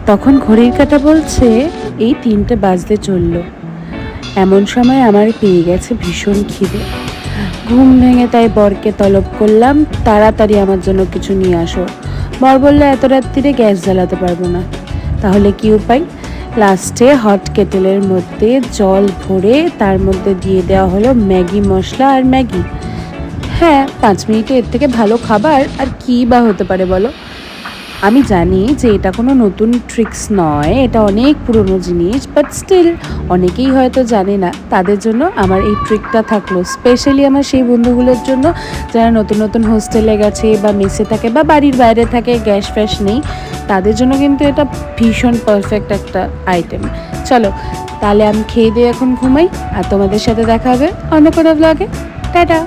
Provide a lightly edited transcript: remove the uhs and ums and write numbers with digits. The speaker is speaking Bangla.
তখন ঘড়ির কাঁটা বলছে এই 3টে বাজতে চললো। এমন সময় আমার পেয়ে গেছে ভীষণ খিদে। ঘুম ভেঙে তাই বরকে তলব করলাম, তাড়াতাড়ি আমার জন্য কিছু নিয়ে আসো। বর বললো এত রাত্রিরে গ্যাস জ্বালাতে পারবো না। তাহলে কি উপায়? লাস্টে হট কেটেলের মধ্যে জল ভরে তার মধ্যে দিয়ে দেওয়া হলো ম্যাগি মশলা আর ম্যাগি। হ্যাঁ, 5 মিনিটে এর থেকে ভালো খাবার আর কী বা হতে পারে বলো। আমি জানি যে এটা কোনো নতুন ট্রিক্স নয়, এটা অনেক পুরনো জিনিস, বাট স্টিল অনেকেই হয়তো জানে না। তাদের জন্য আমার এই ট্রিকটা থাকলো, স্পেশালি আমার সেই বন্ধুগুলোর জন্য যারা নতুন নতুন হোস্টেলে গেছে বা মেসে থাকে বা বাড়ির বাইরে থাকে, গ্যাস ফ্যাস নেই, তাদের জন্য কিন্তু এটা ভীষণ পারফেক্ট একটা আইটেম। চলো তাহলে আমি খেয়ে দিয়ে এখন ঘুমাই, আর তোমাদের সাথে দেখা হবে অন্য কোনো ব্লগে। টাটা।